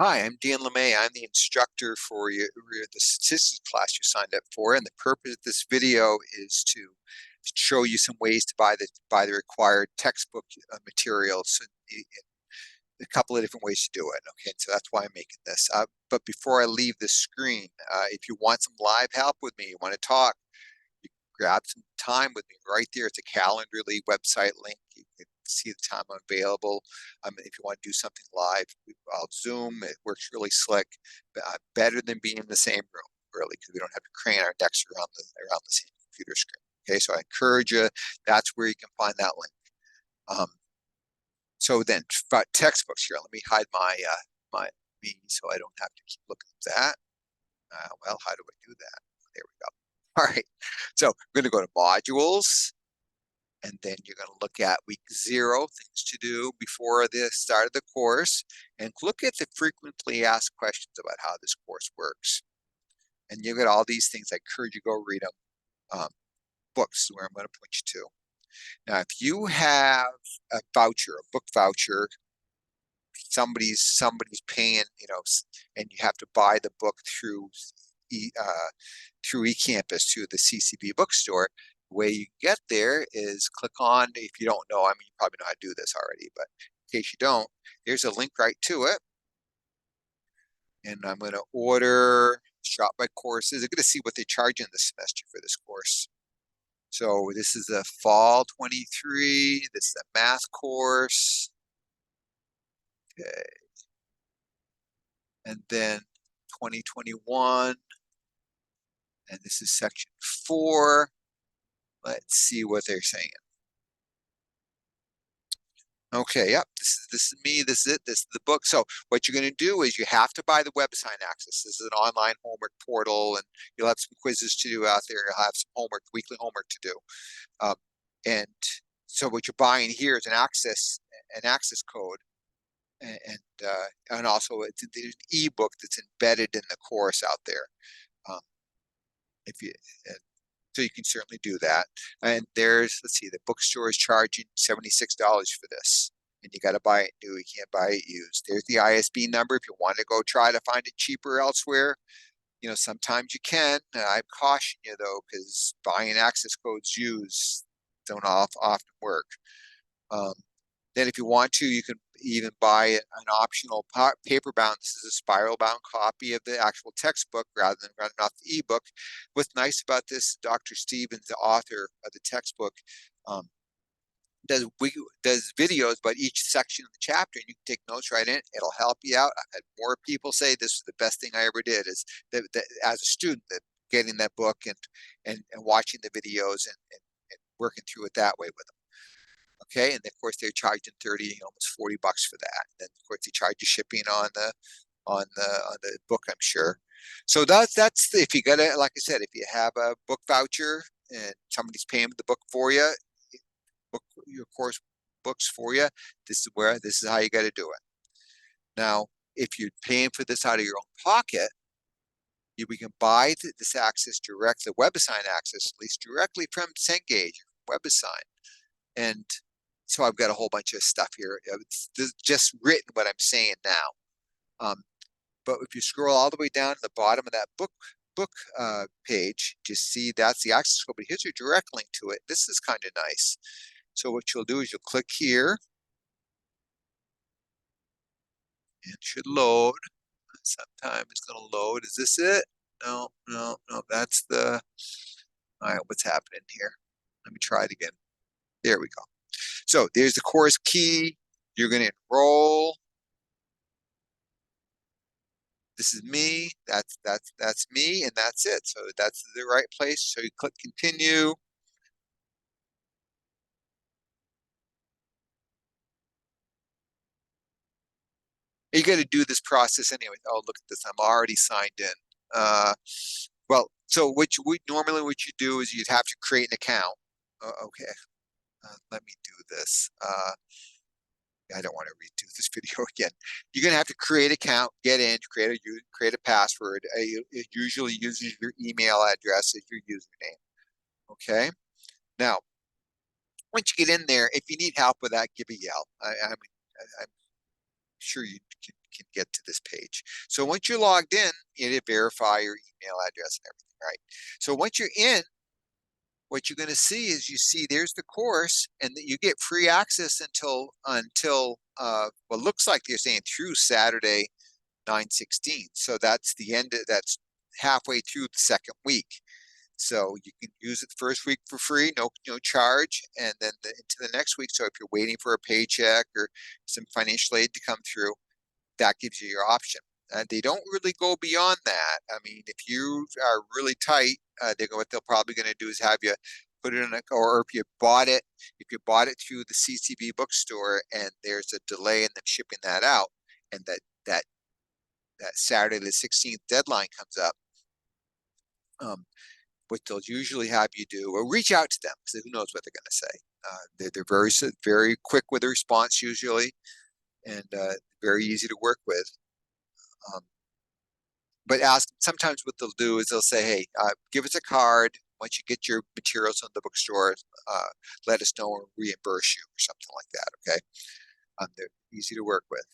Hi, I'm Dan LeMay. I'm the instructor for the statistics class you signed up for, and the purpose of this video is to show you some ways to buy the required textbook materials. A couple of different ways to do it. Okay, so that's why I'm making this. But before I leave this screen, if you want some live help with me, you want to talk, you can grab some time with me right there. It's a Calendly website link. You can see the time I'm available. If you want to do something live, I'll Zoom. It works really slick, better than being in the same room, really, because we don't have to crane our necks around the same computer screen. Okay, so I encourage you. That's where you can find that link. Um, so then, textbooks here. Let me hide my me so I don't have to keep looking at that. Well, how do I do that? There we go. All right. So we're going to go to modules, and then you're going to look at week 0, things to do before the start of the course, and look at the frequently asked questions about how this course works. And you get all these things. I encourage you to go read them. Books, where I'm going to point you to. Now, if you have a voucher, a book voucher, somebody's paying, and you have to buy the book through eCampus to the CCB bookstore. The way you get there is click on, if you don't know, I mean, you probably know how to do this already, but in case you don't, there's a link right to it. And I'm going to order shop by courses. I'm going to see what they charge in this semester for this course. So this is a fall 23. This is a math course. Okay. And then 2021. And this is section 4. Let's see what they're saying. Okay, yep, this is me, this is it, this is the book. So what you're going to do is you have to buy the WebAssign Access. This is an online homework portal, and you'll have some quizzes to do out there. You'll have some homework, weekly homework to do. Um, and so what you're buying here is an access code, and also there's an ebook that's embedded in the course out there. Um, if you So you can certainly do that. And let's see, the bookstore is charging $76 for this. And you got to buy it new. You can't buy it used. There's the ISB number if you want to go try to find it cheaper elsewhere. Sometimes you can. I caution you though, because buying access codes used don't often work. Um, then if you want to, you can even buy an optional paper-bound. This is a spiral-bound copy of the actual textbook rather than running off the ebook. What's nice about this, Dr. Stevens, the author of the textbook, um, does videos about each section of the chapter, and you can take notes right in. It'll help you out. I've had more people say this is the best thing I ever did, is that as a student, that getting that book and watching the videos and working through it that way with them. Okay, and of course they're charging 30, almost $40 for that. And then of course they charge you shipping on the book, I'm sure. So that's if you got to, like I said, if you have a book voucher and somebody's paying the book for you, book your course books for you, this is how you got to do it. Now, if you're paying for this out of your own pocket, we can buy this access direct, the WebAssign access, at least directly from Cengage, WebAssign. And so I've got a whole bunch of stuff here. It's just written what I'm saying now. But if you scroll all the way down to the bottom of that book page, just see that's the access code. But here's your direct link to it. This is kind of nice. So what you'll do is you'll click here. It should load. Sometime it's going to load. Is this it? No. That's the. All right, what's happening here? Let me try it again. There we go. So there's the course key. You're going to enroll. This is me. That's me, and that's it. So that's the right place. So you click continue. You got to do this process anyway. Oh, look at this. I'm already signed in. Well, so normally what you do is you'd have to create an account. Okay. Let me do this. I don't want to redo this video again. You're gonna have to create an account, get in, create a password. It usually uses your email address as your username. Okay. Now, once you get in there, if you need help with that, give a yell. I'm sure you can get to this page. So once you're logged in, you need to verify your email address and everything, right? So once you're in, what you're going to see is you see there's the course, and that you get free access until what looks like they're saying through Saturday 9/16. So that's the end. That's halfway through the second week. So you can use it the first week for free, no charge, and then into the next week. So if you're waiting for a paycheck or some financial aid to come through, that gives you your option. They don't really go beyond that. I mean, if you are really tight, what they'll probably going to do is have you put it in or if you bought it through the CCB bookstore and there's a delay in them shipping that out, and that Saturday the 16th deadline comes up, what they'll usually have you do, or reach out to them because who knows what they're going to say. They're very quick with the response usually, and very easy to work with. But sometimes what they'll do is they'll say, hey, give us a card. Once you get your materials on the bookstore, let us know and reimburse you or something like that, okay? They're easy to work with.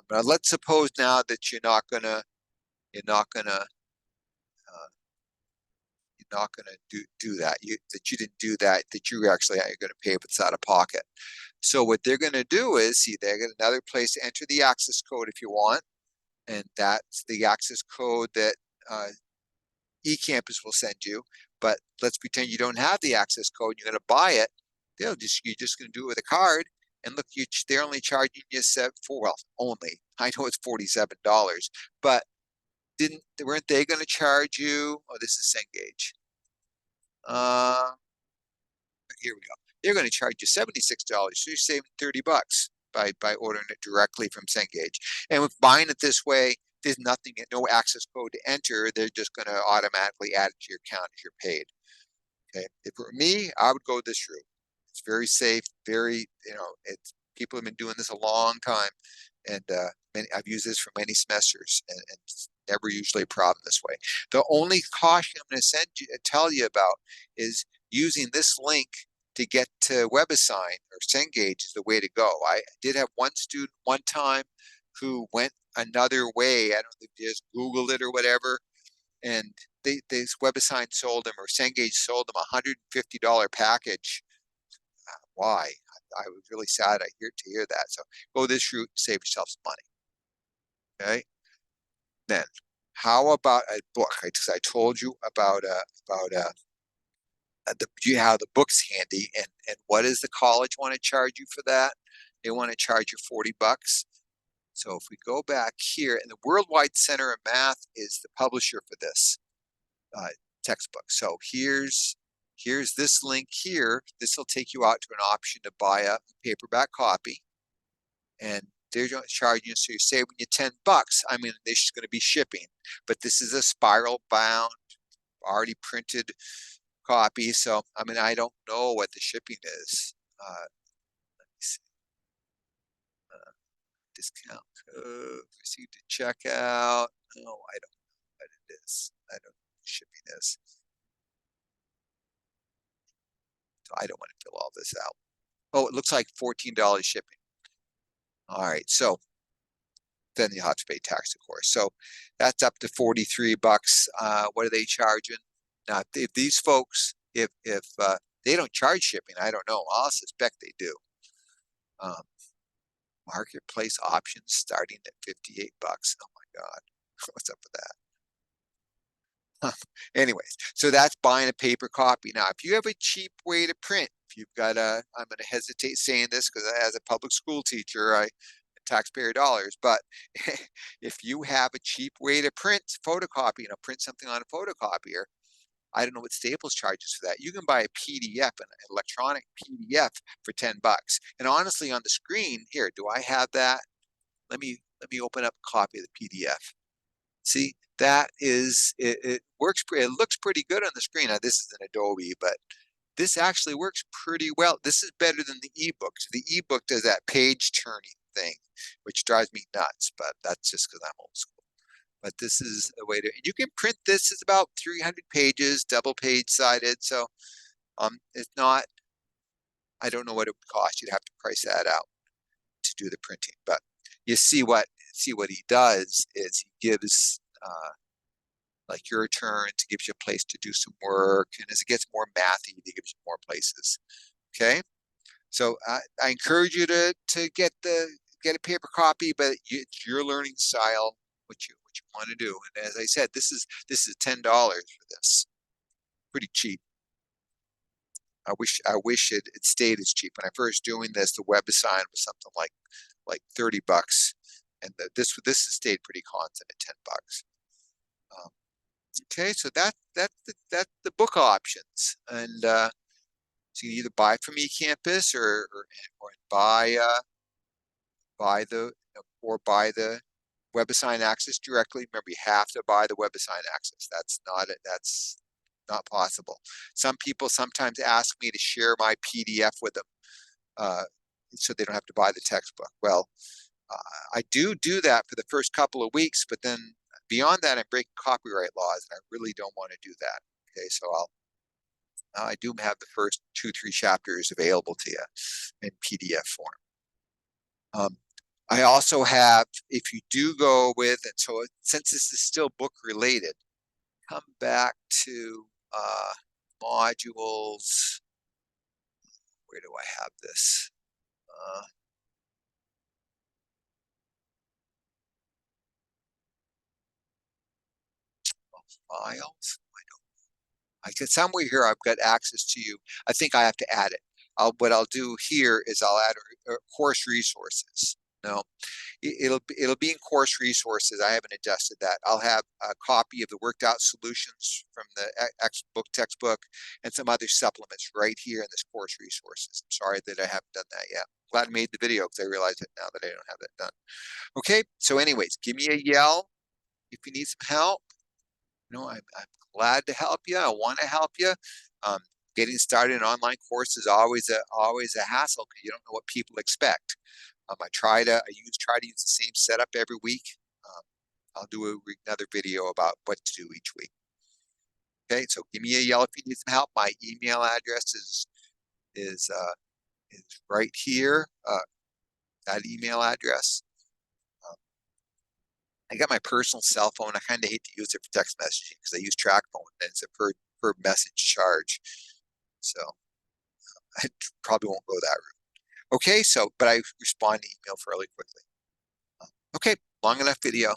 But let's suppose now that you're not gonna do that. That you didn't do that. That you actually are going to pay if it's out of pocket. So what they're going to do is, see, they got another place to enter the access code if you want, and that's the access code that eCampus will send you. But let's pretend you don't have the access code. You're going to buy it. You're just going to do it with a card. And look, they're only charging you only. I know it's $47, but weren't they going to charge you? Oh, this is Cengage. Here we go. They're going to charge you $76, so you're saving $30 by ordering it directly from Cengage. And with buying it this way, there's no access code to enter. They're just going to automatically add it to your account if you're paid. Okay. If it were me, I would go this route. It's very safe, people have been doing this a long time, and I've used this for many semesters, and it's never usually a problem this way. The only caution I'm going to tell you about is using this link to get to WebAssign or Cengage is the way to go. I did have one student one time who went another way. I don't know if they just Googled it or whatever, and this WebAssign sold them, or Cengage sold them $150 package. Why? I was really sad to hear that. So go this route, save yourself some money. Okay. Then, how about a book? I told you about you have the books handy, and what does the college want to charge you for that? They want to charge you $40. So if we go back here, and the Worldwide Center of Math is the publisher for this textbook. So here's this link here. This will take you out to an option to buy a paperback copy, and they're charging you, so you're saving you $10. I mean, this is going to be shipping, but this is a spiral bound, already printed copy. So I mean, I don't know what the shipping is. Let me see. Discount code, receive to checkout. No, I don't know what it is. I don't know what shipping is. So I don't want to fill all this out. Oh, it looks like $14 shipping. All right, so then you'll have to pay tax, of course. So that's up to $43. What are they charging? Now, if these folks, if they don't charge shipping, I don't know. I'll suspect they do. Marketplace options starting at $58. Oh my God, what's up with that? Anyways, so that's buying a paper copy. Now, if you have a cheap way to print, if you've got I'm going to hesitate saying this because as a public school teacher, taxpayer dollars, but if you have a cheap way to print, photocopy, print something on a photocopier, I don't know what Staples charges for that. You can buy a PDF, an electronic PDF for $10. And honestly, on the screen here, do I have that? Let me open up a copy of the PDF. See, that is it works. It looks pretty good on the screen. Now, this is an Adobe, but this actually works pretty well. This is better than the ebook. So the ebook does that page turning thing, which drives me nuts, but that's just because I'm old school. But this is a way to, and you can print this. It's about 300 pages, double page sided. So it's not, I don't know what it would cost. You'd have to price that out to do the printing, but you see what see what he does is he gives like your turn to gives you a place to do some work, and as it gets more mathy, he gives you more places. Okay, so I encourage you to get a paper copy, but it's your learning style, what you want to do. And as I said, this is $10 for this, pretty cheap. I wish it stayed as cheap. When I first doing this, the WebAssign was something like $30, and this has stayed pretty constant at $10. Um, okay, so that's the book options, and so you either buy from eCampus or buy the or buy the WebAssign Access directly. Remember, you have to buy the WebAssign Access. That's not possible. Some people sometimes ask me to share my PDF with them, uh, so they don't have to buy the textbook. Well, I do that for the first couple of weeks, but then beyond that, I'm breaking copyright laws, and I really don't want to do that. Okay, so I do have the first 2-3 chapters available to you in PDF form. I also have, if you do go with, and so since this is still book related, come back to modules. Where do I have this? Files. I can somewhere here I've got access to you. I think I have to add it. What I'll do here is I'll add course resources. No, it'll be in course resources. I haven't adjusted that. I'll have a copy of the worked out solutions from the book textbook and some other supplements right here in this course resources. I'm sorry that I haven't done that yet. Glad I made the video because I realize it now that I don't have that done. Okay, so anyways, give me a yell if you need some help. I'm glad to help you. I want to help you. Um, Getting started in online course is always a hassle because you don't know what people expect. I try to use the same setup every week. I'll do another video about what to do each week. Okay, so give me a yell if you need some help. My email address is right here. That email address. I got my personal cell phone. I kind of hate to use it for text messaging because I use TrackPhone and it's a per message charge. So I probably won't go that route. Okay, so but I respond to email fairly quickly. Okay, long enough video.